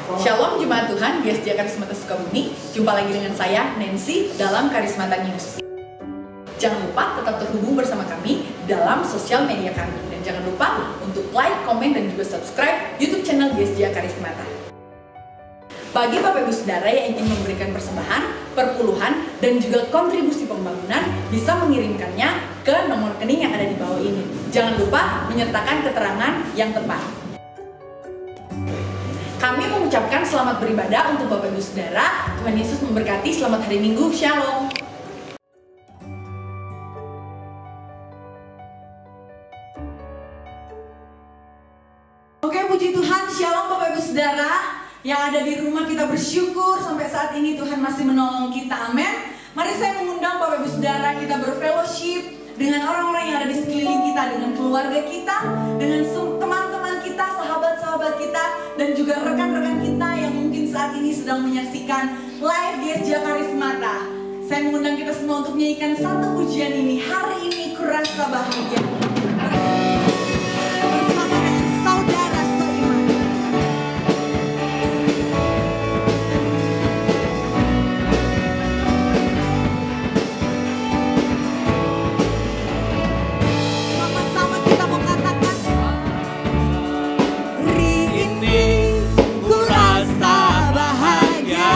Shalom Jemaat Tuhan, GSJ Karismata Sukabumi. Jumpa lagi dengan saya, Nancy, dalam Karismata News. Jangan lupa tetap terhubung bersama kami dalam sosial media kami. Dan jangan lupa untuk like, komen, dan juga subscribe YouTube channel GSJ Karismata. Bagi Bapak Ibu Saudara yang ingin memberikan persembahan, perpuluhan, dan juga kontribusi pembangunan, bisa mengirimkannya ke nomor rekening yang ada di bawah ini. Jangan lupa menyertakan keterangan yang tepat. Kami mengucapkan selamat beribadah untuk Bapak Ibu Saudara. Tuhan Yesus memberkati. Selamat hari Minggu. Shalom. Oke, puji Tuhan. Shalom Bapak Ibu Saudara. Yang ada di rumah, kita bersyukur sampai saat ini Tuhan masih menolong kita. Amin. Mari saya mengundang Bapak Ibu Saudara kita berfellowship dengan orang-orang yang ada di sekeliling kita, dengan keluarga kita, dengan teman-teman kita, sahabat-sahabat kita, dan juga rekan-rekan kita yang mungkin saat ini sedang menyaksikan live GSJ Karismata. Saya mengundang kita semua untuk menyanyikan satu pujian ini. Hari ini kurasa bahagia. Bersama dengan saudara seiman. Sama-sama kita mau katakan, hari ini kurasa bahagia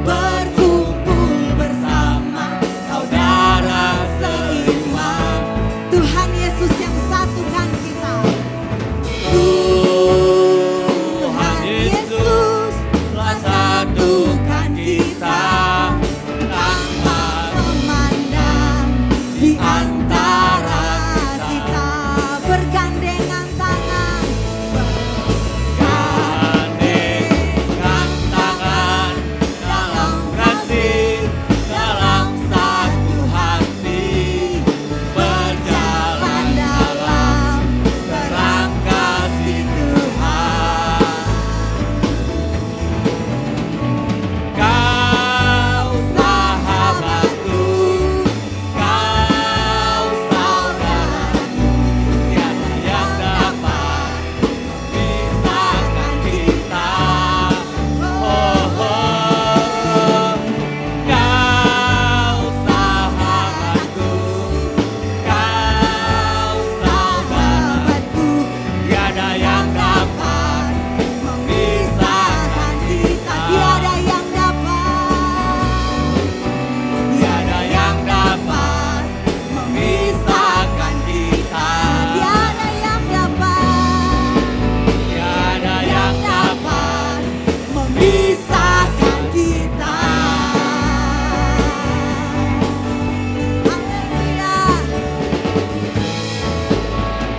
berkumpul bersama saudara seiman. Tuhan Yesus yang satukan kita. Tuhan Yesus telah satukan kita tanpa memandang di antara kita, bergandengan tangan, dalam kasih, dalam satu hati, berjalan dalam terang kasih Tuhan. Kau sahabatku, kau saudaraku, tiada yang dapat memisahkan kita. Oh, kau sahabatku, kau saudaraku, tiada yang dapat memisahkan kita. Tiada yang dapat memisahkan kita. Tiada yang dapat memisahkan kita. Haleluya.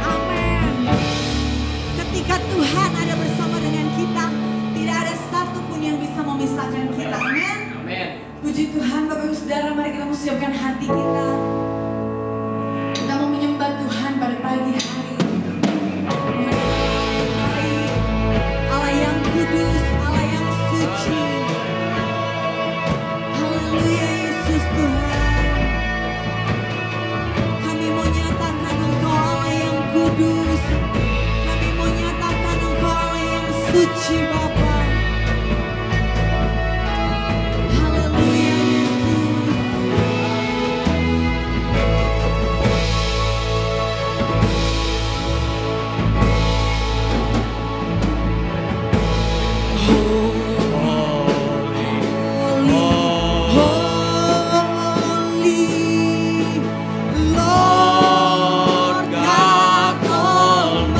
Amin. Ketika Tuhan ada bersama dengan kita, tidak ada satupun yang bisa memisahkan kita. Amin. Puji Tuhan, Bapak Ibu Saudara, mari kita siapkan hati kita. Kita mau menyembah Tuhan pada pagi hari ini. Allah yang kudus, Allah yang suci. Haleluya Yesus Tuhan. Kami mau nyatakan Engkau Allah yang kudus. Kami mau nyatakan Engkau Allah yang suci Bapa. Haleluya Yesus. Lord God Almighty.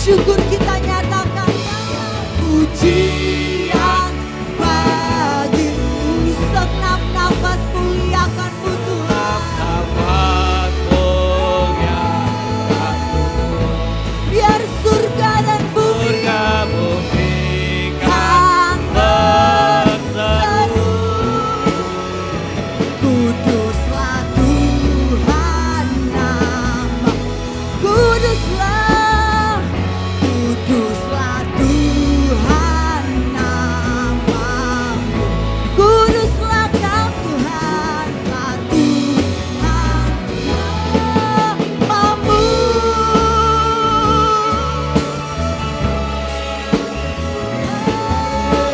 bersyukur kita nyatakan pujian bagimu. Segenap nafas muliakan-Mu Tuhan. Biar surga dan bumi kan berseru. Kuduslah Tuhan nama, kuduslah Tuhan namamu, kuduslah Kau Tuhan, Tuhan namamu.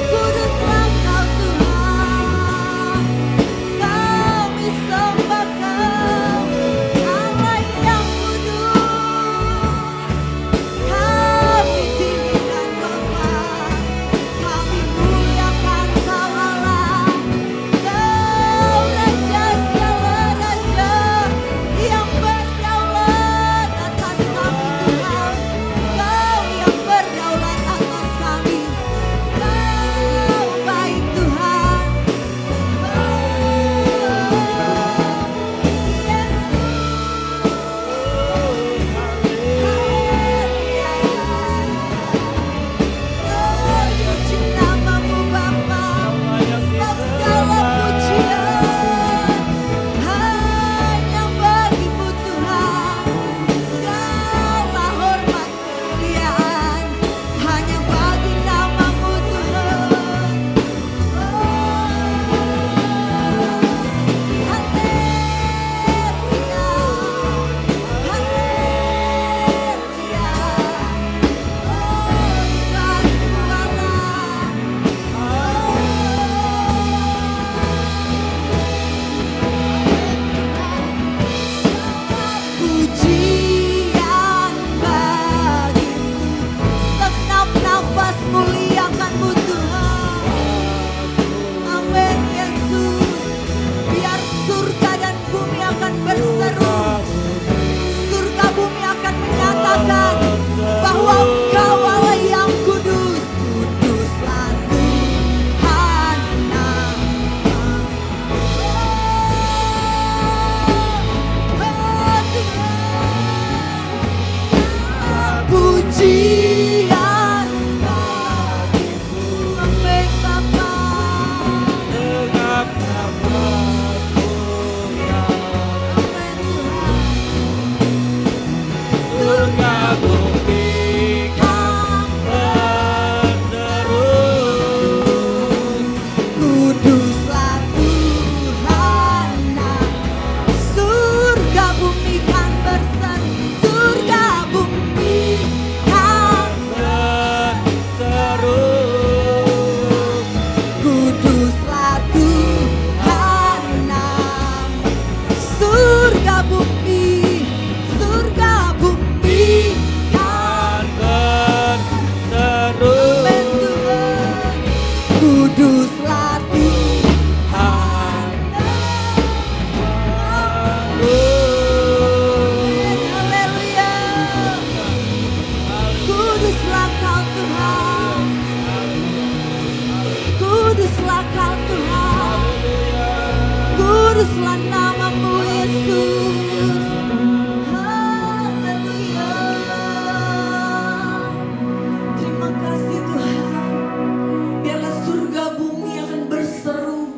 Kuduslah Kau Tuhan, kami sembah Kau, Allah yang kudus. Kami tinggikan Bapa, kami muliakan Kau Allah. Kau Raja segala raja yang berdaulat atas kami Tuhan. Kau yang berdaulat atas kami. Kau baik Tuhan. Puji namamu Bapa, segala pujian hanya bagimu Tuhan. Segala hormat kemuliaan hanya bagi namamu Tuhan. Haleluya, haleluya. Pujian bagimu, segenap nafas muliakan-Mu Tuhan. Amin Yesus. Biar surga dan bumi akan berseru, surga bumi akan menyatakan bahwa Engkau Allah yang kudus. Kuduslah Tuhan namamu. Pujian bagimu, amin Bapa. Amin Tuhan. Kuduslah Tuhan namamu. Surga bumi kan berseru, surga bumi kan berseru. Kuduslah Tuhan namamu. Surga bumi kan berseru. Amin Tuhan. Kuduslah Tuhan namamu. Haleluya. Kuduslah Kau Tuhan, kuduslah Kau Tuhan, kuduslah namamu Yesus. Haleluya. Terima kasih Tuhan. Biarlah surga bumi akan berseru.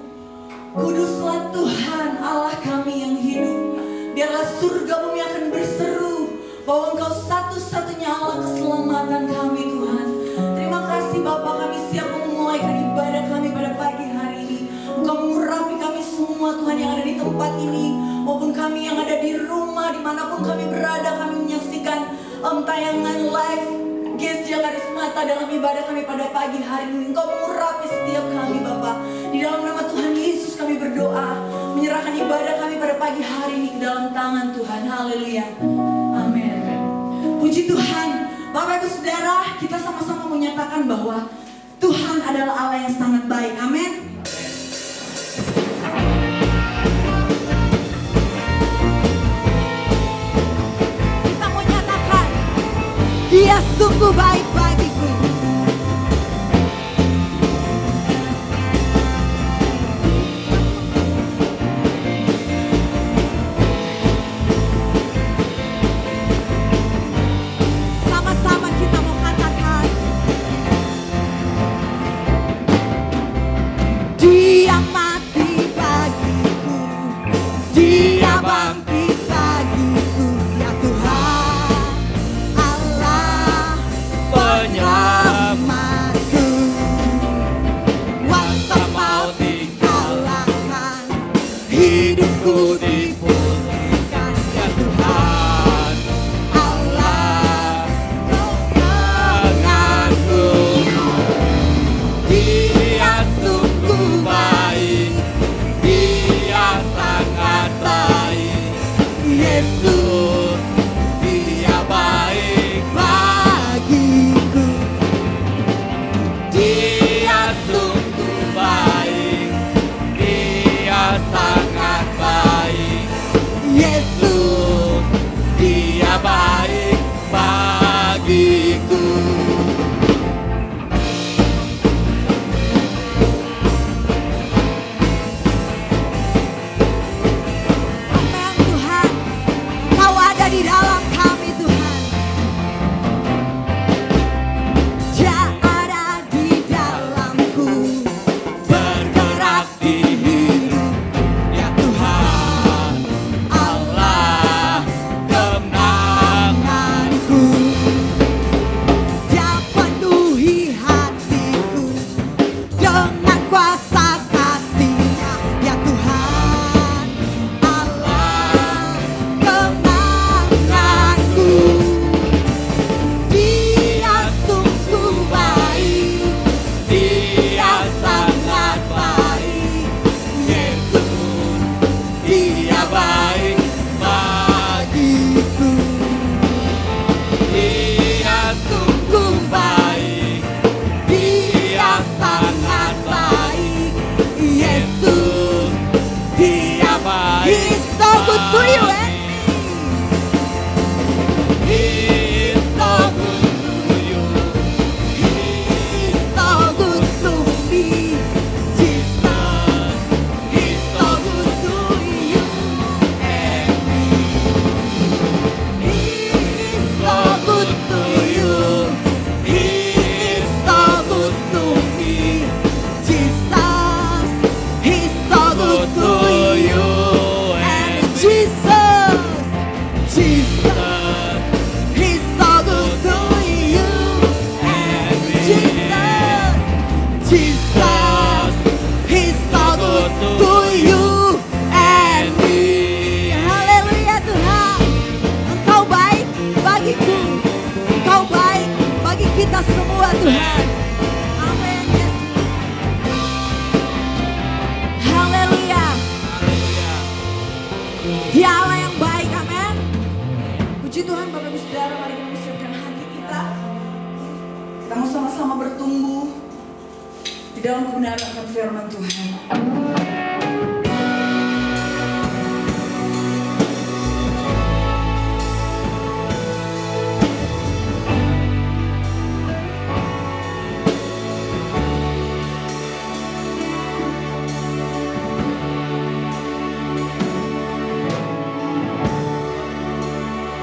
Kuduslah Tuhan Allah kami yang hidup. Biarlah surga bumi akan berseru bahwa Engkau satu-satunya Allah keselamatan kami Tuhan. Terima kasih Bapa, kami siap memulaikan ibadah kami pada pagi hari ini. Engkau mengurapi kami semua Tuhan yang ada di tempat ini, maupun kami yang ada di rumah, dimanapun kami berada, kami menyaksikan tayangan live Gesja Karismata dalam ibadah kami pada pagi hari ini. Engkau mengurapi setiap kami Bapa. Di dalam nama Tuhan Yesus kami berdoa, menyerahkan ibadah kami pada pagi hari ini ke dalam tangan Tuhan. Haleluya. Amin. Puji Tuhan. Bapak Ibu Saudara, kita sama-sama menyatakan bahwa Tuhan adalah Allah yang sangat baik. Amin. Kita mau nyatakan di Dia sungguh baik bagiku. Sama-sama kita mau katakan, Dia mati bagiku, Dia bangkit bagiku, ya Tuhan Allah penyelamatku. Kuasa maut dikalahkan, hidupku dipulihkan, ya Tuhan Allah kemenanganku. Dia sungguh baik, Dia sangat baik, Yesus, Dia baik bagiku. Dia sungguh baik, Dia sangat baik, Yesus, Dia baik bagiku. Amin Tuhan, Kau ada di dalam kami Tuhan. Dia ada di dalamku, bergerak di hidup, ya Tuhan Allah kemenanganku. Dia penuhi hatiku dengan kuasa kasih-Nya, ya Tuhan Allah kemenanganku. Dia sungguh baik, Dia sangat baik, Yesus, Dia baik bagiku. Dia sungguh baik, Dia sangat baik, Yesus, Dia baik. He's so good to you, He's so good to you. He's so good to me, Jesus. He's so good to you and me. He's so good to you. He's so good to me, Jesus. He's so good to you and Jesus. Jesus. He's so good to you and Jesus. Jesus. He's so good to you and me. Haleluya Tuhan, Engkau baik bagiku, Engkau baik bagi kita semua Tuhan. Amin Yesus. Haleluya. Dia Allah yang baik, amin. Puji Tuhan Bapak Ibu Saudara, mari kita siapkan hati kita. Kita mau sama-sama bertumbuh di dalam kebenaran akan firman Tuhan.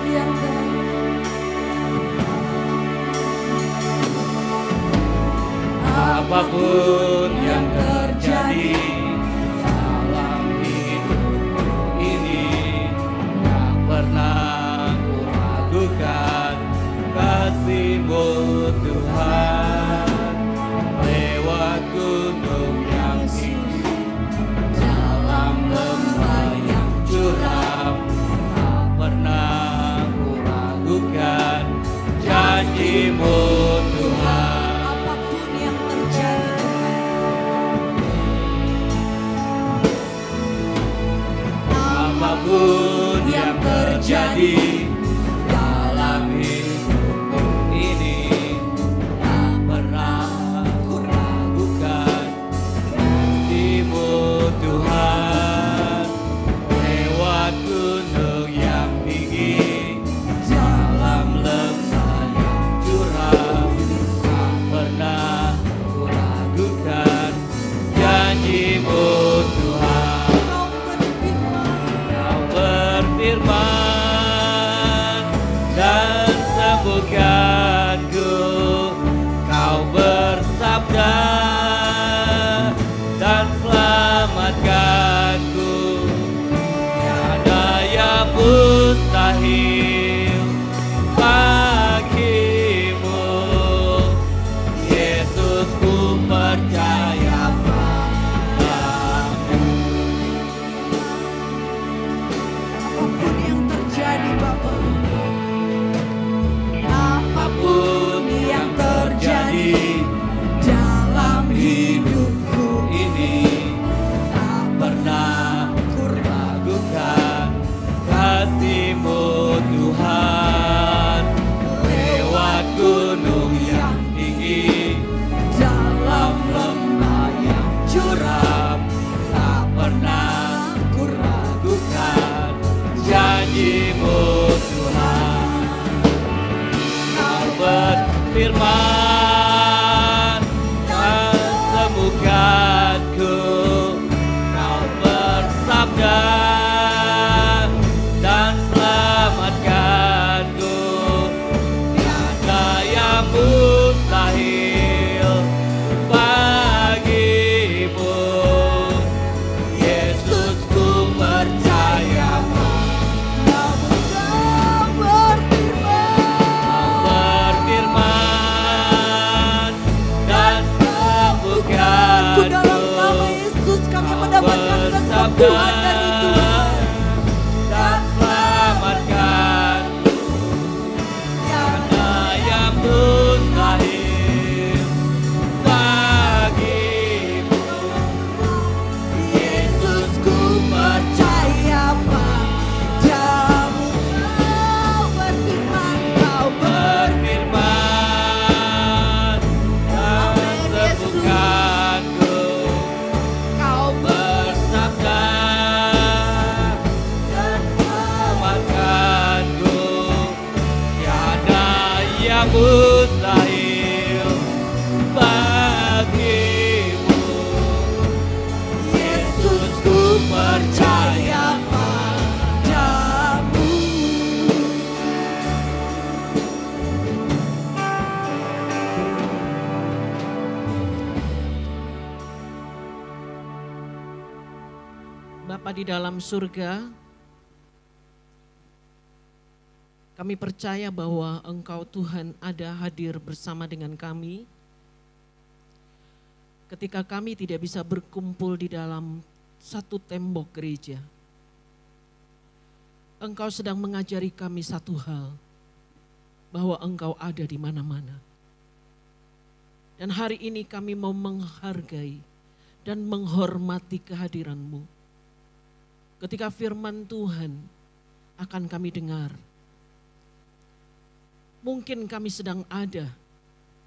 Yang apapun yang terjadi dalam hidupku ini, tak pernah ku ragukan kasih-Mu Tuhan. Lewat gunung yang tinggi, dalam lembah yang curam, tak pernah ku ragukan janji-Mu Tuhan. apapun yang terjadi, Apapun yang terjadi dalam hidupku ini, tak pernah ku ragukan kasih-Mu Tuhan. Lewat gunung yang tinggi, dalam lembah yang temukanku, Kau bersabda dan selamatkanku. Tiada yang mustahil bagimu, Yesus, ku percaya padamu. Apapun yang terjadi Bapak, Apapun yang terjadi dalam hidupku ini, tak pernah ku ragukan kasih-Mu Tuhan. Lewat gunung yang tinggi, dalam lembah yang curam, tak pernah ku ragukan janji-Mu Tuhan. Kau berfirman dan sembuhkanku, Kau bersabda dan selamatkanku. Tiada yang mustahil bagimu, Yesus, ku percaya Kau berfirman, berfirman dan Ku sembuhkanku. dalam nama Yesus kami mendapatkan kesembuhan dari Tuhan. Dan selamatkanku. Tiada yang mustahil bagimu, Yesus ku percaya padamu. Kau berfirman, Kau berfirman dan sembuhkanku. Kau bersabda dan selamatkanku. Tiada yang mustahil bagimu, Yesus ku percaya padamu. Bapa di dalam surga, kami percaya bahwa Engkau Tuhan ada hadir bersama dengan kami. Ketika kami tidak bisa berkumpul di dalam satu tembok gereja, Engkau sedang mengajari kami satu hal, bahwa Engkau ada di mana-mana. Dan hari ini kami mau menghargai dan menghormati kehadiran-Mu. Ketika firman Tuhan akan kami dengar, mungkin kami sedang ada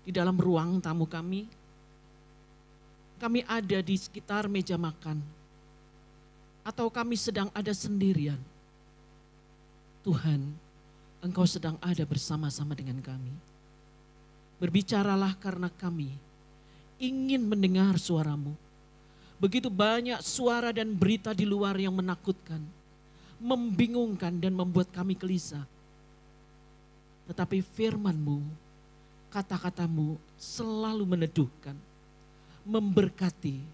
di dalam ruang tamu kami ada di sekitar meja makan, atau kami sedang ada sendirian. Tuhan, Engkau sedang ada bersama-sama dengan kami. Berbicaralah karena kami ingin mendengar suara-Mu. Begitu banyak suara dan berita di luar yang menakutkan, membingungkan dan membuat kami gelisah. Tetapi firman-Mu, kata-kata-Mu selalu meneduhkan, memberkati,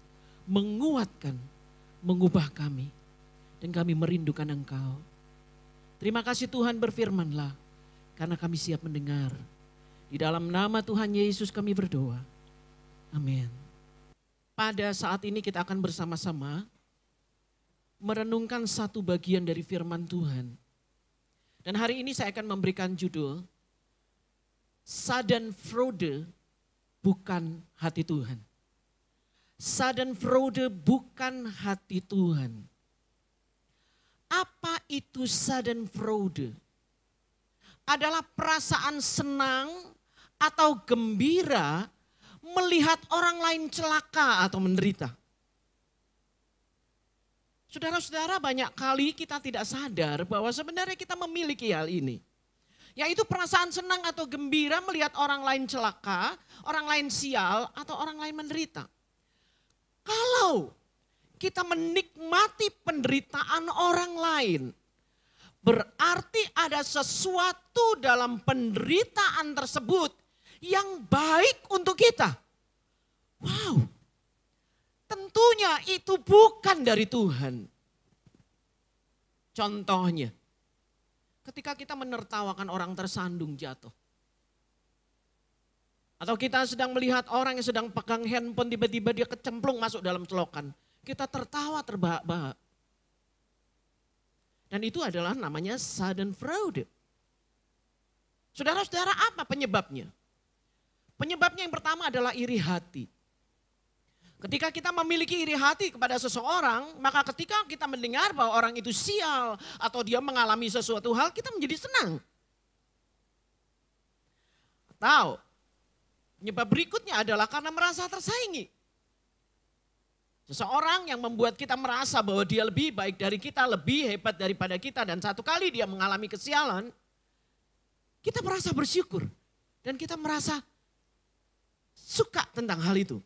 menguatkan, mengubah kami. Dan kami merindukan Engkau. Terima kasih Tuhan, berfirman-Lah, karena kami siap mendengar. Di dalam nama Tuhan Yesus kami berdoa. Amin. Pada saat ini kita akan bersama-sama merenungkan satu bagian dari firman Tuhan. Dan hari ini saya akan memberikan judul, Schadenfreude bukan hati Tuhan. Schadenfreude bukan hati Tuhan. Apa itu Schadenfreude? Adalah perasaan senang atau gembira melihat orang lain celaka atau menderita. Saudara-saudara, banyak kali kita tidak sadar bahwa sebenarnya kita memiliki hal ini. Yaitu perasaan senang atau gembira melihat orang lain celaka, orang lain sial, atau orang lain menderita. Kalau kita menikmati penderitaan orang lain, berarti ada sesuatu dalam penderitaan tersebut yang baik untuk kita. Wow, tentunya itu bukan dari Tuhan. Contohnya, ketika kita menertawakan orang tersandung jatuh. Atau kita sedang melihat orang yang sedang pegang handphone, tiba-tiba dia kecemplung masuk dalam selokan. Kita tertawa terbahak-bahak. Dan itu adalah namanya schadenfreude. Saudara-saudara, apa penyebabnya? Penyebabnya yang pertama adalah iri hati. Ketika kita memiliki iri hati kepada seseorang, maka ketika kita mendengar bahwa orang itu sial atau dia mengalami sesuatu hal, kita menjadi senang. Atau penyebab berikutnya adalah karena merasa tersaingi. Seseorang yang membuat kita merasa bahwa dia lebih baik dari kita, lebih hebat daripada kita, dan satu kali dia mengalami kesialan, kita merasa bersyukur. Dan kita merasa suka tentang hal itu.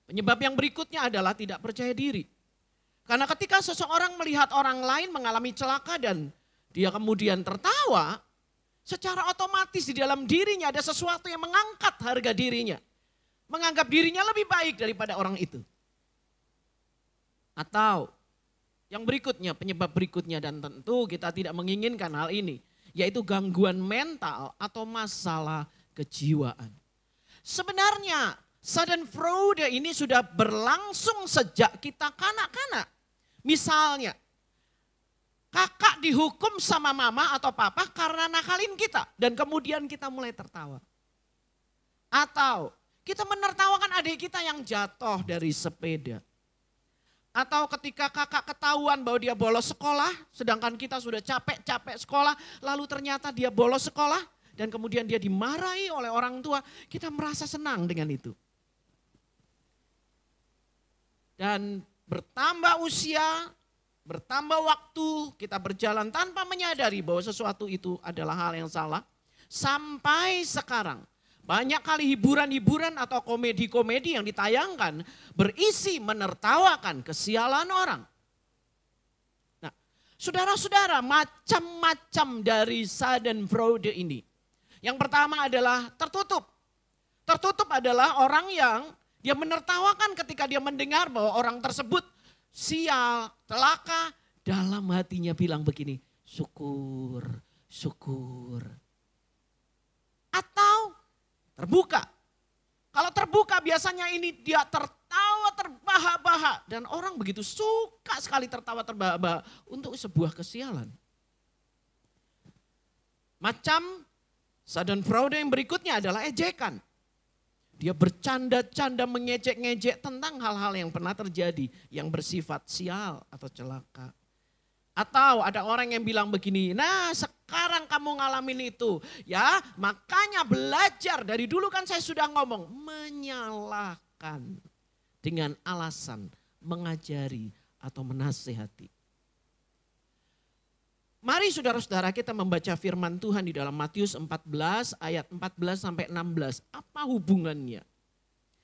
Penyebab yang berikutnya adalah tidak percaya diri. Karena ketika seseorang melihat orang lain mengalami celaka dan dia kemudian tertawa, secara otomatis di dalam dirinya ada sesuatu yang mengangkat harga dirinya. Menganggap dirinya lebih baik daripada orang itu. Atau yang berikutnya, penyebab berikutnya, dan tentu kita tidak menginginkan hal ini, yaitu gangguan mental atau masalah kejiwaan. Sebenarnya schadenfreude ini sudah berlangsung sejak kita kanak-kanak. Misalnya, kakak dihukum sama mama atau papa karena nakalin kita. Dan kemudian kita mulai tertawa. Atau kita menertawakan adik kita yang jatuh dari sepeda. Atau ketika kakak ketahuan bahwa dia bolos sekolah, sedangkan kita sudah capek-capek sekolah, lalu ternyata dia bolos sekolah, dan kemudian dia dimarahi oleh orang tua, kita merasa senang dengan itu. Dan bertambah usia, bertambah waktu, kita berjalan tanpa menyadari bahwa sesuatu itu adalah hal yang salah. Sampai sekarang, banyak kali hiburan-hiburan atau komedi-komedi yang ditayangkan berisi menertawakan kesialan orang. Nah, saudara-saudara, macam-macam dari schadenfreude ini. Yang pertama adalah tertutup. Tertutup adalah orang yang dia menertawakan ketika dia mendengar bahwa orang tersebut sial, celaka, dalam hatinya bilang begini, syukur, syukur. Atau terbuka. Kalau terbuka biasanya ini dia tertawa terbahak-bahak. Dan orang begitu suka sekali tertawa terbahak-bahak untuk sebuah kesialan. Macam schadenfreude yang berikutnya adalah ejekan. Dia bercanda-canda, mengejek-ngejek tentang hal-hal yang pernah terjadi yang bersifat sial atau celaka. Atau ada orang yang bilang begini, nah sekarang kamu ngalamin itu. Ya makanya belajar, dari dulu kan saya sudah ngomong, menyalahkan dengan alasan mengajari atau menasehati. Mari saudara-saudara kita membaca firman Tuhan di dalam Matius 14 ayat 14 sampai 16. Apa hubungannya?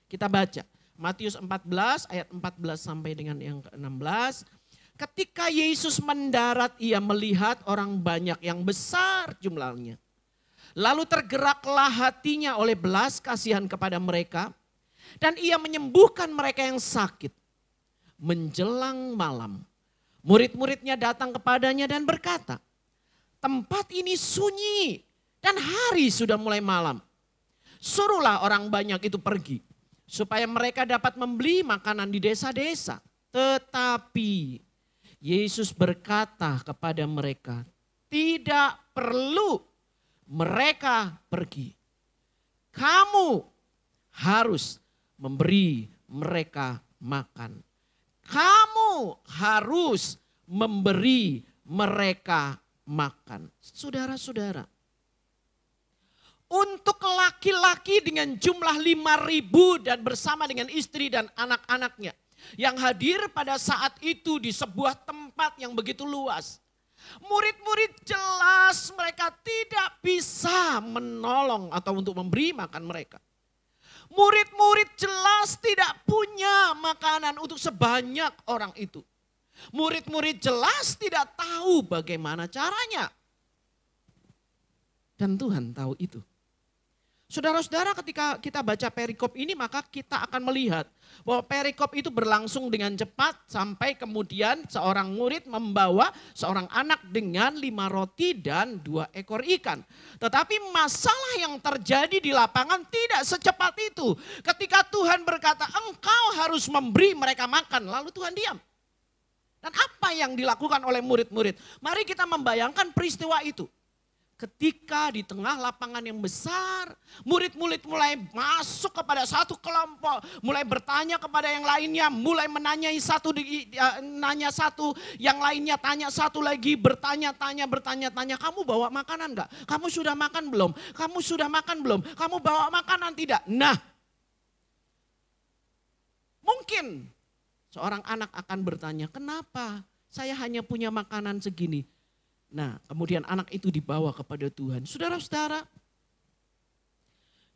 Kita baca Matius 14 ayat 14 sampai dengan yang ke-16. Ketika Yesus mendarat, ia melihat orang banyak yang besar jumlahnya. Lalu tergeraklah hatinya oleh belas kasihan kepada mereka. Dan ia menyembuhkan mereka yang sakit. Menjelang malam, murid-muridnya datang kepadanya dan berkata, tempat ini sunyi dan hari sudah mulai malam. Suruhlah orang banyak itu pergi, supaya mereka dapat membeli makanan di desa-desa. Tetapi Yesus berkata kepada mereka, tidak perlu mereka pergi. Kamu harus memberi mereka makan. Kamu harus memberi mereka makan. Saudara-saudara, untuk laki-laki dengan jumlah 5.000 dan bersama dengan istri dan anak-anaknya yang hadir pada saat itu di sebuah tempat yang begitu luas. Murid-murid jelas mereka tidak bisa menolong atau untuk memberi makan mereka. Murid-murid jelas tidak punya makanan untuk sebanyak orang itu. Murid-murid jelas tidak tahu bagaimana caranya. Dan Tuhan tahu itu. Saudara-saudara, ketika kita baca perikop ini maka kita akan melihat bahwa perikop itu berlangsung dengan cepat sampai kemudian seorang murid membawa seorang anak dengan 5 roti dan 2 ekor ikan. Tetapi masalah yang terjadi di lapangan tidak secepat itu. Ketika Tuhan berkata engkau harus memberi mereka makan, lalu Tuhan diam. Dan apa yang dilakukan oleh murid-murid? Mari kita membayangkan peristiwa itu. Ketika di tengah lapangan yang besar, murid-murid mulai masuk kepada satu kelompok, mulai bertanya kepada yang lainnya, mulai menanyai satu, nanya satu, yang lainnya tanya satu lagi, bertanya-tanya, kamu bawa makanan enggak? Kamu sudah makan belum? Kamu sudah makan belum? Kamu bawa makanan tidak? Nah, mungkin seorang anak akan bertanya, kenapa saya hanya punya makanan segini? Nah, kemudian anak itu dibawa kepada Tuhan. Saudara-saudara,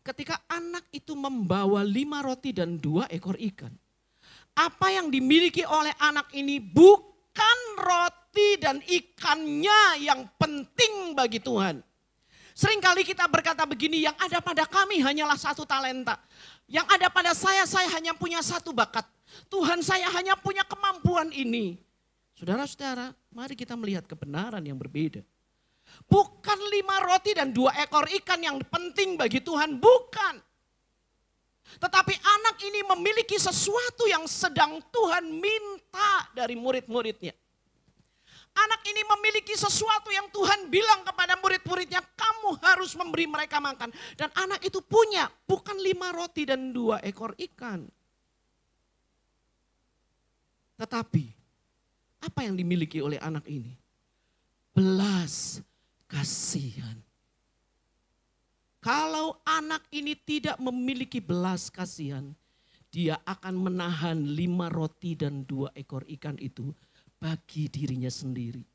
ketika anak itu membawa 5 roti dan 2 ekor ikan, apa yang dimiliki oleh anak ini bukan roti dan ikannya yang penting bagi Tuhan. Seringkali kita berkata begini, yang ada pada kami hanyalah 1 talenta. Yang ada pada saya hanya punya 1 bakat. Tuhan, saya hanya punya kemampuan ini. Saudara-saudara, mari kita melihat kebenaran yang berbeda. Bukan 5 roti dan 2 ekor ikan yang penting bagi Tuhan, bukan. Tetapi anak ini memiliki sesuatu yang sedang Tuhan minta dari murid-muridnya. Anak ini memiliki sesuatu yang Tuhan bilang kepada murid-muridnya, kamu harus memberi mereka makan. Dan anak itu punya, bukan 5 roti dan 2 ekor ikan. Tetapi, apa yang dimiliki oleh anak ini? Belas kasihan. Kalau anak ini tidak memiliki belas kasihan, dia akan menahan 5 roti dan 2 ekor ikan itu bagi dirinya sendiri.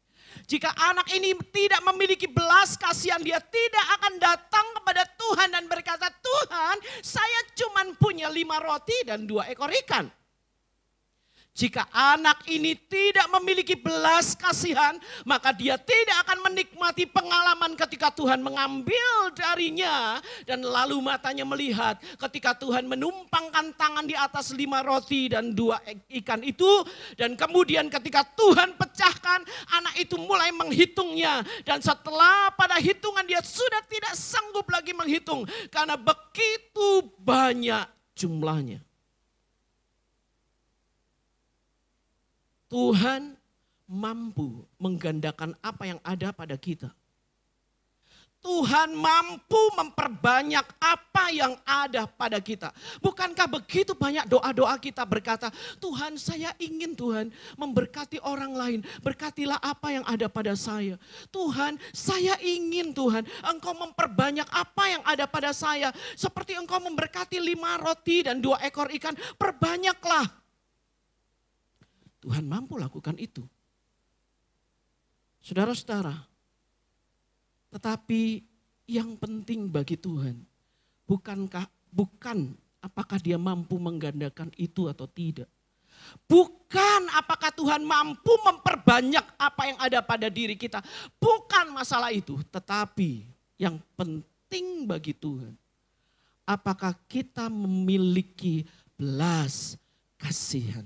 Jika anak ini tidak memiliki belas kasihan, dia tidak akan datang kepada Tuhan dan berkata, Tuhan, saya cuma punya 5 roti dan 2 ekor ikan. Jika anak ini tidak memiliki belas kasihan, maka dia tidak akan menikmati pengalaman ketika Tuhan mengambil darinya. Dan lalu matanya melihat ketika Tuhan menumpangkan tangan di atas 5 roti dan 2 ikan itu. Dan kemudian ketika Tuhan pecahkan, anak itu mulai menghitungnya. Dan setelah pada hitungan dia sudah tidak sanggup lagi menghitung. Karena begitu banyak jumlahnya. Tuhan mampu menggandakan apa yang ada pada kita. Tuhan mampu memperbanyak apa yang ada pada kita. Bukankah begitu banyak doa-doa kita berkata, Tuhan, saya ingin Tuhan memberkati orang lain. Berkatilah apa yang ada pada saya. Tuhan, saya ingin Tuhan Engkau memperbanyak apa yang ada pada saya. Seperti Engkau memberkati 5 roti dan 2 ekor ikan, perbanyaklah. Tuhan mampu lakukan itu. Saudara-saudara, tetapi yang penting bagi Tuhan bukan apakah dia mampu menggandakan itu atau tidak. Bukan apakah Tuhan mampu memperbanyak apa yang ada pada diri kita. Bukan masalah itu, tetapi yang penting bagi Tuhan, apakah kita memiliki belas kasihan.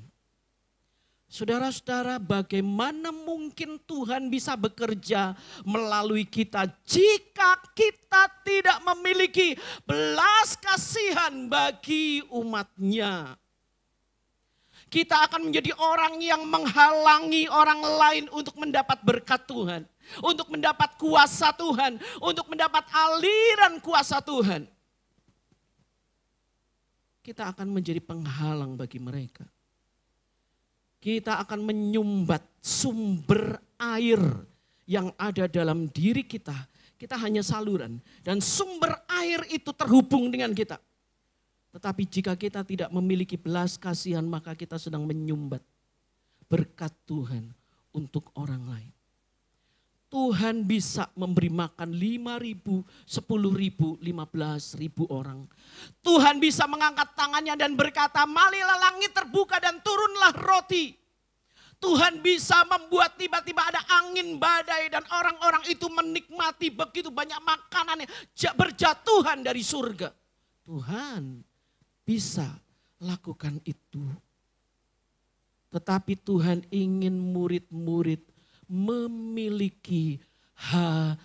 Saudara-saudara, bagaimana mungkin Tuhan bisa bekerja melalui kita jika kita tidak memiliki belas kasihan bagi umatnya? Kita akan menjadi orang yang menghalangi orang lain untuk mendapat berkat Tuhan, untuk mendapat kuasa Tuhan, untuk mendapat aliran kuasa Tuhan. Kita akan menjadi penghalang bagi mereka. Kita akan menyumbat sumber air yang ada dalam diri kita. Kita hanya saluran dan sumber air itu terhubung dengan kita. Tetapi jika kita tidak memiliki belas kasihan, maka kita sedang menyumbat berkat Tuhan untuk orang lain. Tuhan bisa memberi makan 5.000, 10.000, 15.000 orang. Tuhan bisa mengangkat tangannya dan berkata, marilah langit terbuka dan turunlah roti. Tuhan bisa membuat tiba-tiba ada angin badai dan orang-orang itu menikmati begitu banyak makanan yang berjatuhan dari surga. Tuhan bisa lakukan itu. Tetapi Tuhan ingin murid-murid memiliki hatinya.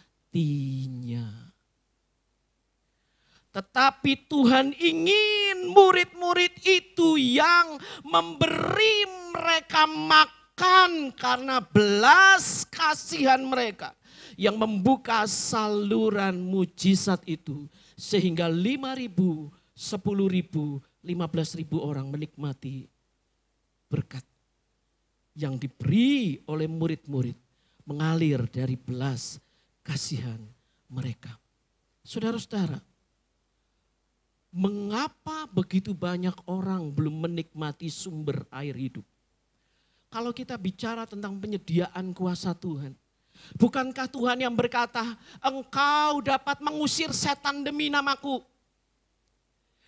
Tetapi Tuhan ingin murid-murid itu yang memberi mereka makan karena belas kasihan mereka. Yang membuka saluran mujizat itu. Sehingga 5.000, 10.000, 15.000 orang menikmati berkat yang diberi oleh murid-murid mengalir dari belas kasihan mereka. Saudara-saudara, mengapa begitu banyak orang belum menikmati sumber air hidup? Kalau kita bicara tentang penyediaan kuasa Tuhan, bukankah Tuhan yang berkata, engkau dapat mengusir setan demi namaku?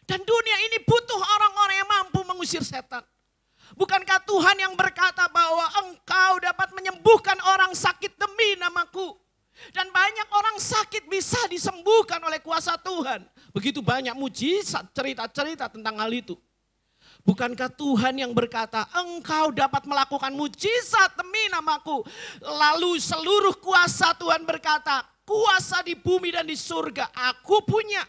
Dan dunia ini butuh orang-orang yang mampu mengusir setan. Bukankah Tuhan yang berkata bahwa engkau dapat menyembuhkan orang sakit demi namaku? Dan banyak orang sakit bisa disembuhkan oleh kuasa Tuhan. Begitu banyak mujizat, cerita-cerita tentang hal itu. Bukankah Tuhan yang berkata, engkau dapat melakukan mujizat demi namaku? Lalu seluruh kuasa Tuhan berkata, kuasa di bumi dan di surga aku punya.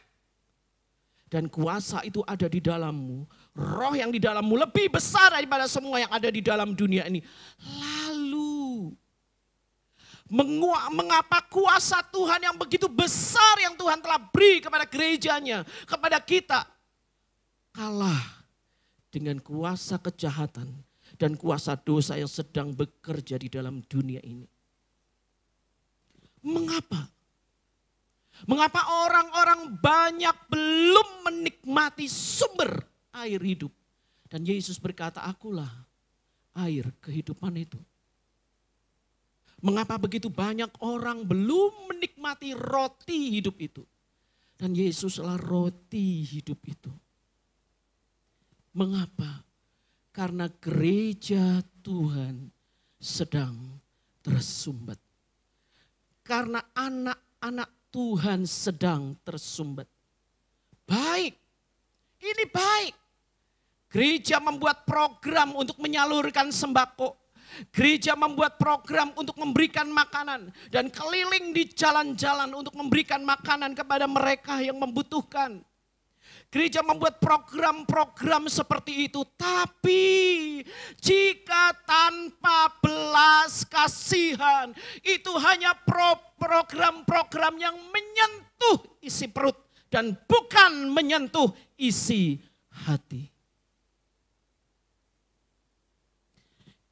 Dan kuasa itu ada di dalammu. Roh yang di dalammu lebih besar daripada semua yang ada di dalam dunia ini. Lalu, mengapa kuasa Tuhan yang begitu besar yang Tuhan telah beri kepada gerejanya, kepada kita, kalah dengan kuasa kejahatan dan kuasa dosa yang sedang bekerja di dalam dunia ini? Mengapa? Mengapa orang-orang banyak belum menikmati sumber air hidup? Dan Yesus berkata, akulah air kehidupan itu. Mengapa begitu banyak orang belum menikmati roti hidup itu? Dan Yesuslah roti hidup itu. Mengapa? Karena gereja Tuhan sedang tersumbat. Karena anak-anak Tuhan sedang tersumbat. Baik, ini baik. Gereja membuat program untuk menyalurkan sembako. Gereja membuat program untuk memberikan makanan. Dan keliling di jalan-jalan untuk memberikan makanan kepada mereka yang membutuhkan. Gereja membuat program-program seperti itu. Tapi jika tanpa belas kasihan, itu hanya program-program yang menyentuh isi perut dan bukan menyentuh isi hati.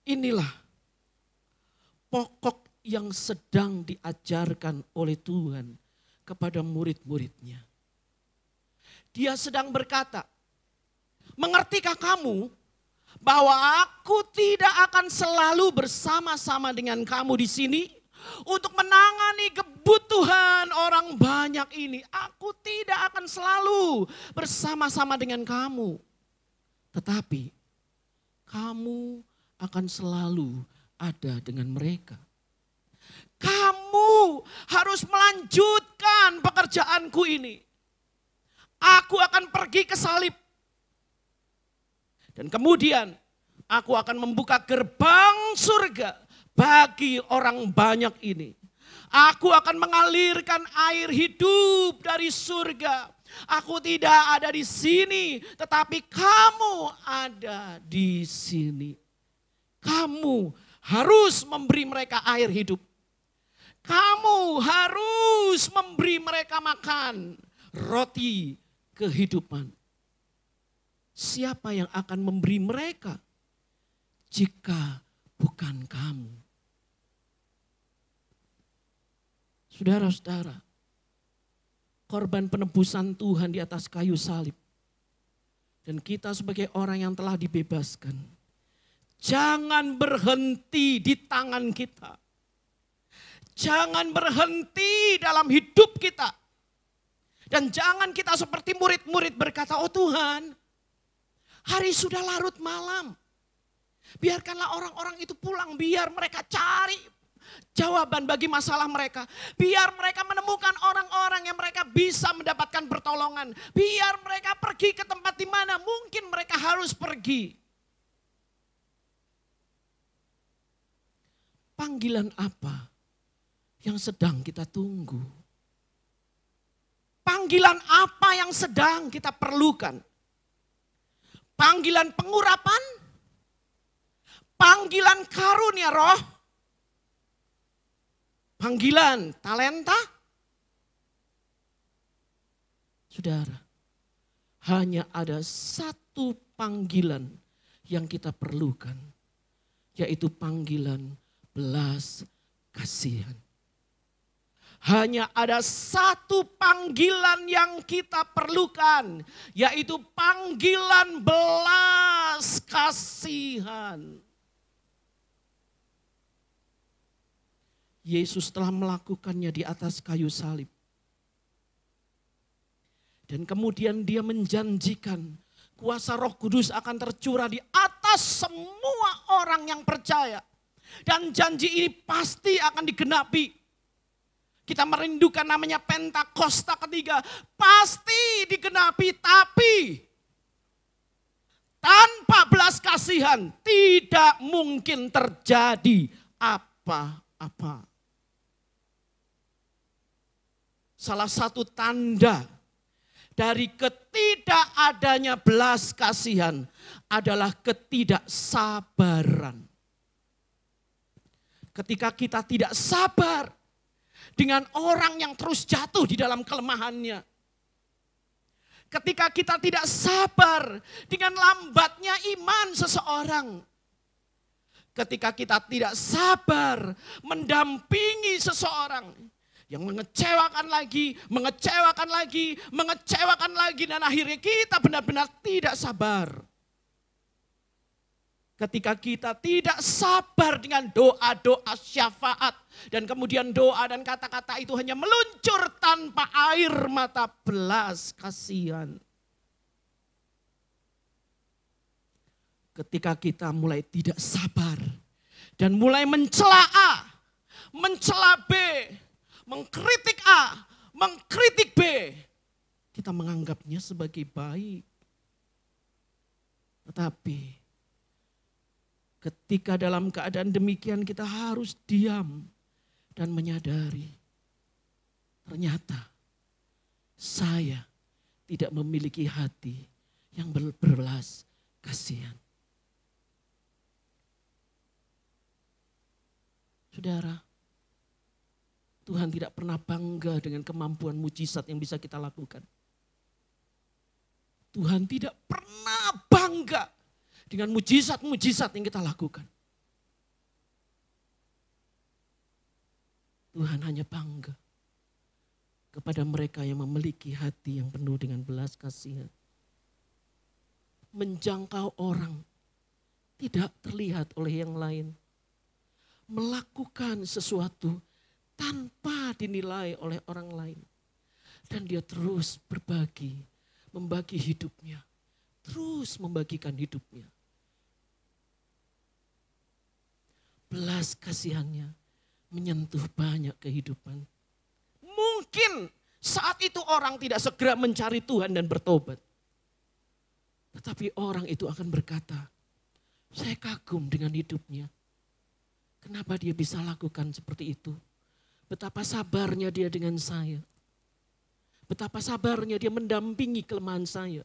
Inilah pokok yang sedang diajarkan oleh Tuhan kepada murid-muridnya. Dia sedang berkata, mengertikah kamu bahwa aku tidak akan selalu bersama-sama dengan kamu di sini untuk menangani kebutuhan orang banyak ini? Aku tidak akan selalu bersama-sama dengan kamu. Tetapi kamu akan selalu ada dengan mereka. Kamu harus melanjutkan pekerjaanku ini. Aku akan pergi ke salib. Dan kemudian aku akan membuka gerbang surga bagi orang banyak ini. Aku akan mengalirkan air hidup dari surga. Aku tidak ada di sini, tetapi kamu ada di sini. Kamu harus memberi mereka air hidup. Kamu harus memberi mereka makan roti kehidupan. Siapa yang akan memberi mereka jika bukan kamu? Saudara-saudara, korban penebusan Tuhan di atas kayu salib. Dan kita sebagai orang yang telah dibebaskan, jangan berhenti di tangan kita. Jangan berhenti dalam hidup kita. Dan jangan kita seperti murid-murid berkata, oh Tuhan, hari sudah larut malam. Biarkanlah orang-orang itu pulang, biar mereka cari jawaban bagi masalah mereka. Biar mereka menemukan orang-orang yang mereka bisa mendapatkan pertolongan. Biar mereka pergi ke tempat di mana mungkin mereka harus pergi. Panggilan apa yang sedang kita tunggu? Panggilan apa yang sedang kita perlukan? Panggilan pengurapan? Panggilan karunia roh? Panggilan talenta? Saudara, hanya ada satu panggilan yang kita perlukan, yaitu panggilan belas kasihan. Hanya ada satu panggilan yang kita perlukan, yaitu panggilan belas kasihan. Yesus telah melakukannya di atas kayu salib. Dan kemudian dia menjanjikan kuasa Roh Kudus akan tercurah di atas semua orang yang percaya. Dan janji ini pasti akan digenapi. Kita merindukan namanya Pentakosta ketiga. Pasti digenapi, tapi tanpa belas kasihan tidak mungkin terjadi apa-apa. Salah satu tanda dari ketidakadanya belas kasihan adalah ketidaksabaran. Ketika kita tidak sabar dengan orang yang terus jatuh di dalam kelemahannya. Ketika kita tidak sabar dengan lambatnya iman seseorang. Ketika kita tidak sabar mendampingi seseorang yang mengecewakan lagi, dan akhirnya kita benar-benar tidak sabar. Ketika kita tidak sabar dengan doa-doa syafaat, dan kemudian doa dan kata-kata itu hanya meluncur tanpa air mata belas kasihan. Ketika kita mulai tidak sabar dan mulai mencela A, mencela B, mengkritik A, mengkritik B, kita menganggapnya sebagai baik. Tetapi ketika dalam keadaan demikian kita harus diam dan menyadari, ternyata saya tidak memiliki hati yang berbelas kasihan. Saudara, Tuhan tidak pernah bangga dengan kemampuan mujizat yang bisa kita lakukan. Tuhan tidak pernah bangga dengan mujizat-mujizat yang kita lakukan. Tuhan hanya bangga kepada mereka yang memiliki hati yang penuh dengan belas kasihan. Menjangkau orang tidak terlihat oleh yang lain. Melakukan sesuatu tanpa dinilai oleh orang lain. Dan dia terus berbagi, membagi hidupnya. Terus membagikan hidupnya. Belas kasihannya menyentuh banyak kehidupan. Mungkin saat itu orang tidak segera mencari Tuhan dan bertobat. Tetapi orang itu akan berkata, saya kagum dengan hidupnya. Kenapa dia bisa lakukan seperti itu? Betapa sabarnya dia dengan saya. Betapa sabarnya dia mendampingi kelemahan saya.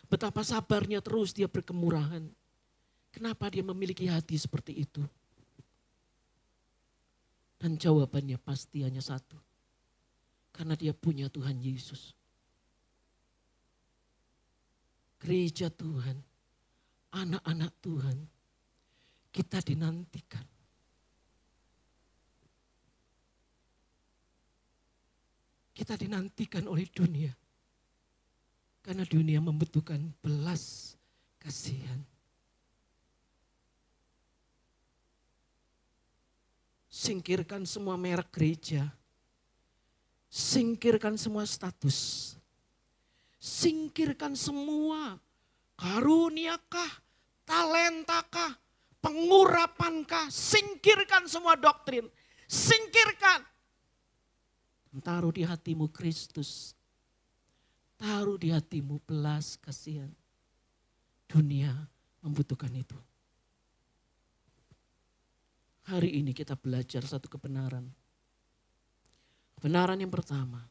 Betapa sabarnya terus dia berkemurahan. Kenapa dia memiliki hati seperti itu? Dan jawabannya pasti hanya satu. Karena dia punya Tuhan Yesus. Gereja Tuhan, anak-anak Tuhan, kita dinantikan. Kita dinantikan oleh dunia. Karena dunia membutuhkan belas kasihan. Singkirkan semua merek gereja. Singkirkan semua status. Singkirkan semua karuniakah, talentakah, Pengurapankah? Singkirkan semua doktrin. Singkirkan. Taruh di hatimu Kristus. Taruh di hatimu belas kasihan. Dunia membutuhkan itu. Hari ini kita belajar satu kebenaran. Kebenaran yang pertama.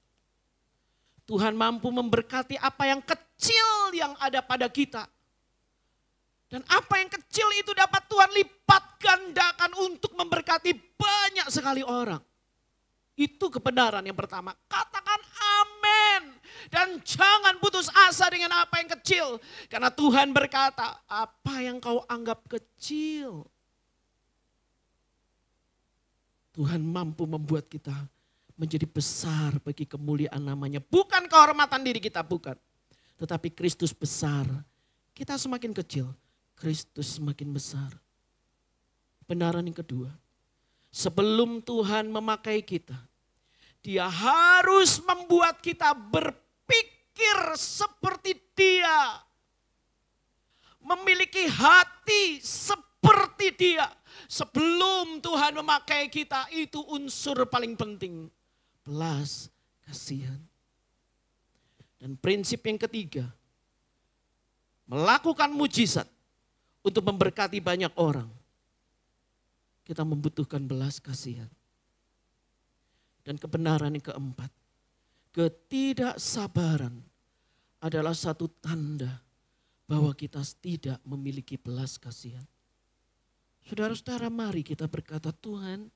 Tuhan mampu memberkati apa yang kecil yang ada pada kita. Dan apa yang kecil itu dapat Tuhan lipat gandakan untuk memberkati banyak sekali orang. Itu kebenaran yang pertama. Katakan amin. Dan jangan putus asa dengan apa yang kecil. Karena Tuhan berkata, apa yang kau anggap kecil, Tuhan mampu membuat kita menjadi besar bagi kemuliaan namanya. Bukan kehormatan diri kita, bukan. Tetapi Kristus besar. Kita semakin kecil, Kristus semakin besar. Kebenaran yang kedua. Sebelum Tuhan memakai kita, Dia harus membuat kita berpikir seperti Dia. Memiliki hati seperti Dia. Sebelum Tuhan memakai kita, itu unsur paling penting. Belas kasihan. Dan prinsip yang ketiga, melakukan mujizat untuk memberkati banyak orang. Kita membutuhkan belas kasihan. Dan kebenaran yang keempat, ketidaksabaran adalah satu tanda bahwa kita tidak memiliki belas kasihan. Saudara-saudara, mari kita berkata, Tuhan,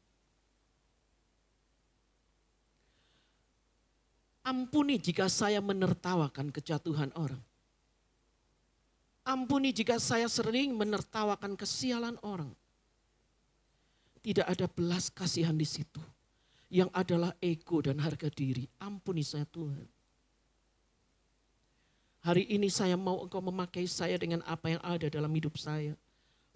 ampuni jika saya menertawakan kejatuhan orang. Ampuni jika saya sering menertawakan kesialan orang. Tidak ada belas kasihan di situ. Yang adalah ego dan harga diri. Ampuni saya Tuhan. Hari ini saya mau Engkau memakai saya dengan apa yang ada dalam hidup saya.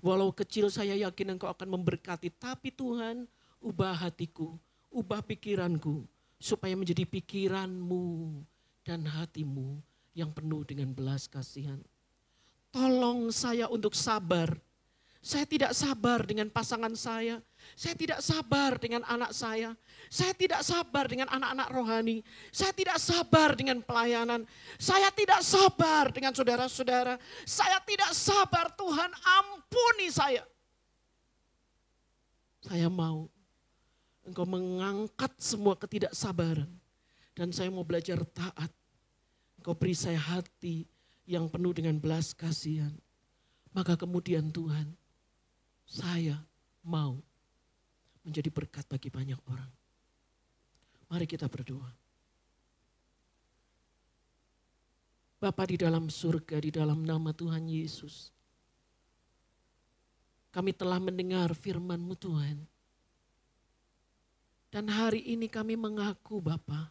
Walau kecil saya yakin Engkau akan memberkati. Tapi Tuhan, ubah hatiku, ubah pikiranku. Supaya menjadi pikiran-Mu dan hati-Mu yang penuh dengan belas kasihan. Tolong saya untuk sabar. Saya tidak sabar dengan pasangan saya. Saya tidak sabar dengan anak saya. Saya tidak sabar dengan anak-anak rohani. Saya tidak sabar dengan pelayanan. Saya tidak sabar dengan saudara-saudara. Saya tidak sabar, Tuhan ampuni saya. Saya mau Engkau mengangkat semua ketidaksabaran. Dan saya mau belajar taat. Engkau beri saya hati yang penuh dengan belas kasihan. Maka kemudian Tuhan, saya mau menjadi berkat bagi banyak orang. Mari kita berdoa. Bapa di dalam surga, di dalam nama Tuhan Yesus. Kami telah mendengar firman-Mu Tuhan. Dan hari ini kami mengaku Bapa,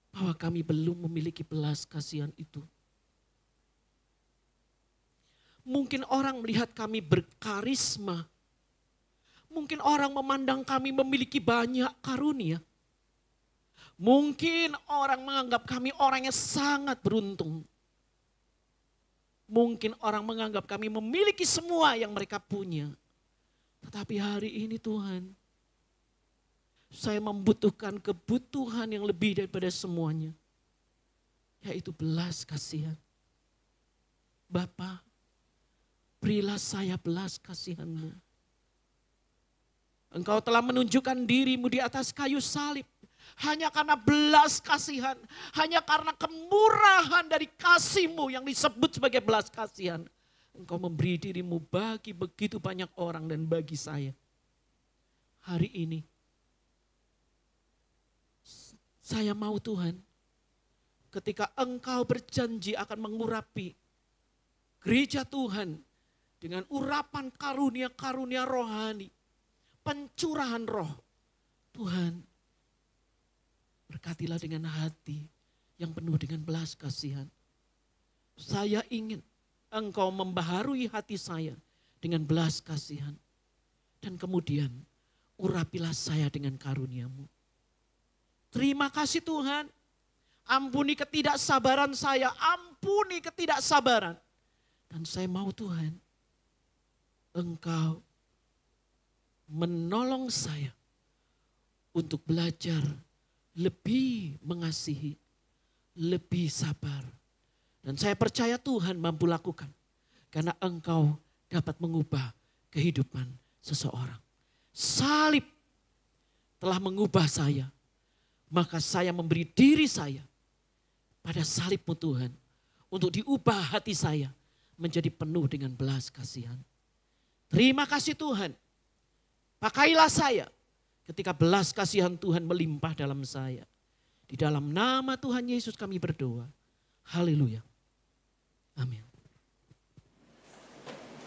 bahwa kami belum memiliki belas kasihan itu. Mungkin orang melihat kami berkarisma. Mungkin orang memandang kami memiliki banyak karunia. Mungkin orang menganggap kami orang yang sangat beruntung. Mungkin orang menganggap kami memiliki semua yang mereka punya. Tetapi hari ini Tuhan, saya membutuhkan kebutuhan yang lebih daripada semuanya. Yaitu belas kasihan. Bapa, berilah saya belas kasihan-Mu. Engkau telah menunjukkan diri-Mu di atas kayu salib. Hanya karena belas kasihan. Hanya karena kemurahan dari kasih-Mu yang disebut sebagai belas kasihan. Engkau memberi diri-Mu bagi begitu banyak orang dan bagi saya. Hari ini, saya mau Tuhan, ketika Engkau berjanji akan mengurapi gereja Tuhan dengan urapan karunia-karunia rohani, pencurahan roh. Tuhan, berkatilah dengan hati yang penuh dengan belas kasihan. Saya ingin Engkau membaharui hati saya dengan belas kasihan. Dan kemudian urapilah saya dengan karunia-Mu. Terima kasih Tuhan. Ampuni ketidaksabaran saya. Ampuni ketidaksabaran. Dan saya mau Tuhan, Engkau menolong saya untuk belajar lebih mengasihi, lebih sabar. Dan saya percaya Tuhan mampu lakukan. Karena Engkau dapat mengubah kehidupan seseorang. Salib telah mengubah saya. Maka saya memberi diri saya pada salib-Mu Tuhan. Untuk diubah hati saya menjadi penuh dengan belas kasihan. Terima kasih Tuhan. Pakailah saya ketika belas kasihan Tuhan melimpah dalam saya. Di dalam nama Tuhan Yesus kami berdoa. Haleluya. Amin.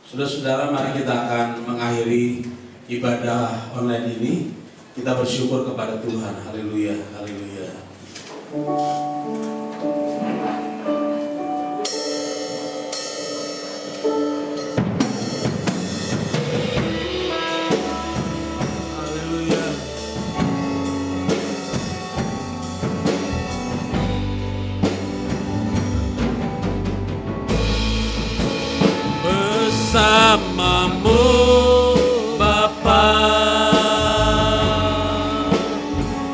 Saudara-saudara, mari kita akan mengakhiri ibadah online ini. Kita bersyukur kepada Tuhan. Haleluya, haleluya. Bersamamu Bapa,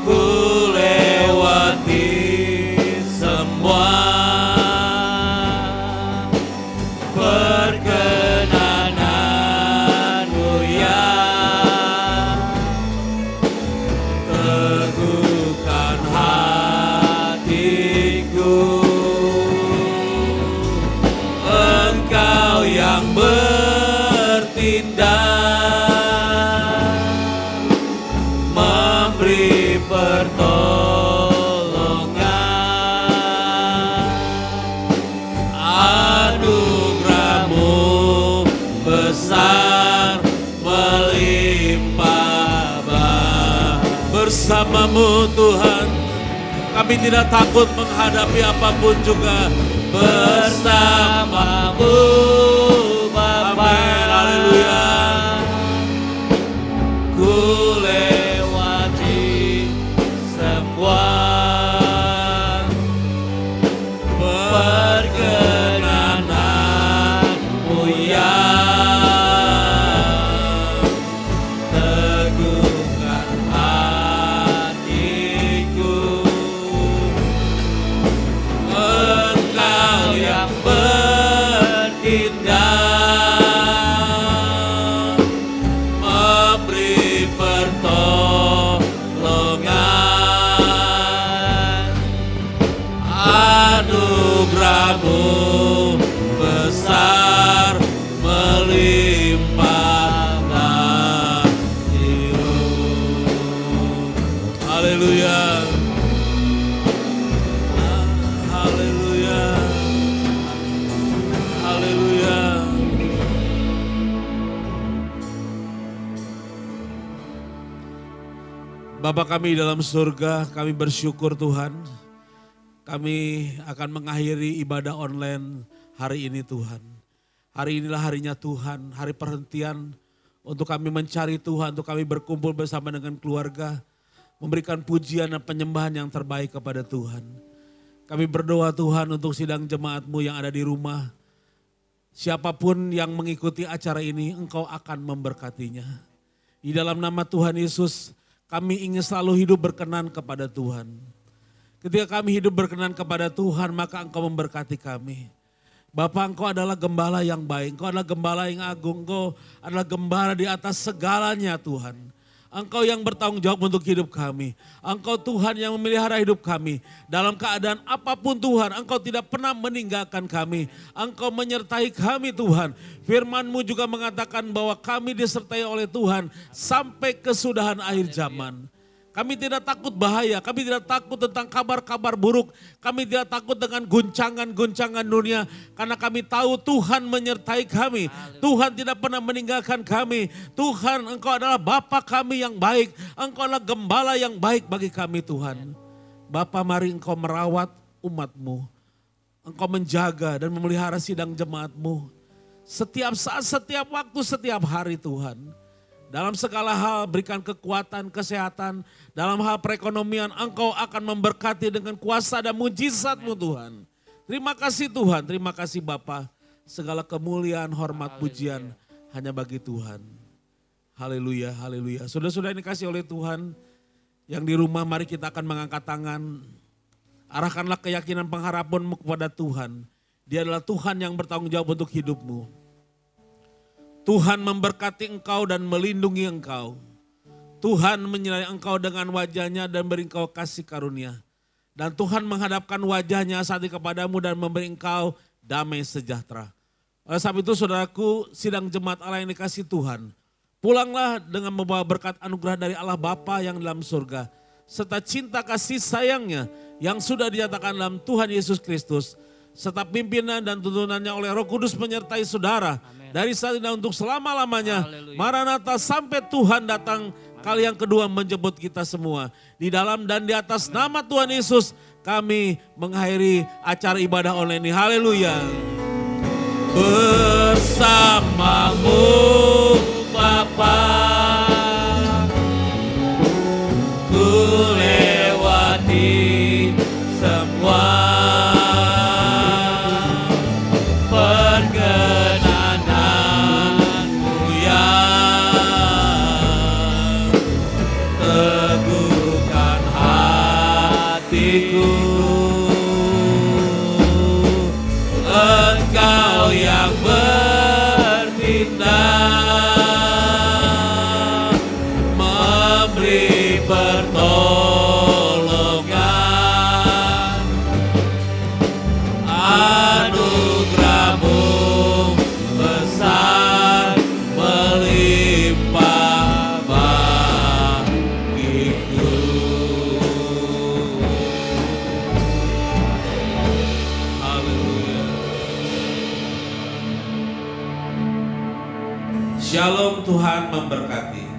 ku lewati semua perkenanan-Mu ya, teguhkan hatiku, Engkau yang memberi pertolongan, anugerah-Mu besar melimpah. Bersama-Mu Tuhan, kami tidak takut menghadapi apapun juga. Bersama-Mu Bapa, haleluya. Ku lewati semua perkenanan-Mu ya, teguhkan hatiku, Engkau yang bertindak, memberi pertolongan, anugerah-Mu besar melimpah bagiku. Haleluya. Haleluya. Haleluya. Bapa kami dalam surga, kami bersyukur Tuhan. Kami akan mengakhiri ibadah online hari ini Tuhan. Hari inilah harinya Tuhan, hari perhentian untuk kami mencari Tuhan, untuk kami berkumpul bersama dengan keluarga. Memberikan pujian dan penyembahan yang terbaik kepada Tuhan. Kami berdoa Tuhan untuk sidang jemaat-Mu yang ada di rumah. Siapapun yang mengikuti acara ini, Engkau akan memberkatinya. Di dalam nama Tuhan Yesus, kami ingin selalu hidup berkenan kepada Tuhan. Ketika kami hidup berkenan kepada Tuhan, maka Engkau memberkati kami. Bapa, Engkau adalah gembala yang baik, Engkau adalah gembala yang agung, Engkau adalah gembala di atas segalanya Tuhan. Engkau yang bertanggung jawab untuk hidup kami. Engkau Tuhan yang memelihara hidup kami. Dalam keadaan apapun Tuhan, Engkau tidak pernah meninggalkan kami. Engkau menyertai kami Tuhan. Firman-Mu juga mengatakan bahwa kami disertai oleh Tuhan sampai kesudahan akhir zaman. Kami tidak takut bahaya, kami tidak takut tentang kabar-kabar buruk. Kami tidak takut dengan guncangan-guncangan dunia. Karena kami tahu Tuhan menyertai kami. Tuhan tidak pernah meninggalkan kami. Tuhan, Engkau adalah Bapa kami yang baik. Engkau adalah gembala yang baik bagi kami Tuhan. Bapa, mari Engkau merawat umat-Mu. Engkau menjaga dan memelihara sidang jemaat-Mu. Setiap saat, setiap waktu, setiap hari Tuhan. Dalam segala hal berikan kekuatan, kesehatan. Dalam hal perekonomian Engkau akan memberkati dengan kuasa dan mujizat-Mu Tuhan. Terima kasih Tuhan, terima kasih Bapa. segala kemuliaan, hormat, pujian hanya bagi Tuhan. Haleluya, haleluya. Saudara-saudara ini kasih oleh Tuhan, yang di rumah mari kita akan mengangkat tangan. Arahkanlah keyakinan pengharapanmu kepada Tuhan. Dia adalah Tuhan yang bertanggung jawab untuk hidupmu. Tuhan memberkati engkau dan melindungi engkau. Tuhan menyertai engkau dengan wajahnya dan beri engkau kasih karunia. Dan Tuhan menghadapkan wajahnya saat ini kepadamu dan memberi engkau damai sejahtera. Oleh sebab itu saudaraku, sidang jemaat Allah yang dikasih Tuhan, pulanglah dengan membawa berkat anugerah dari Allah Bapa yang dalam surga, serta cinta kasih sayangnya yang sudah dinyatakan dalam Tuhan Yesus Kristus, serta pimpinan dan tuntunannya oleh Roh Kudus menyertai saudara. Amen. Dari saat ini untuk selama-lamanya. Maranatha sampai Tuhan datang kali yang kedua menjemput kita semua. Di dalam dan di atas nama Tuhan Yesus kami mengakhiri acara ibadah online ini. Haleluya. Bersamamu Bapa, ku lewati semua perkenananmu yang teguhkan hatiku. Engkau yang bertindak, memberi pertolongan, anugerah-Mu besar melimpah bagiku. Haleluya. Shalom, Tuhan memberkati.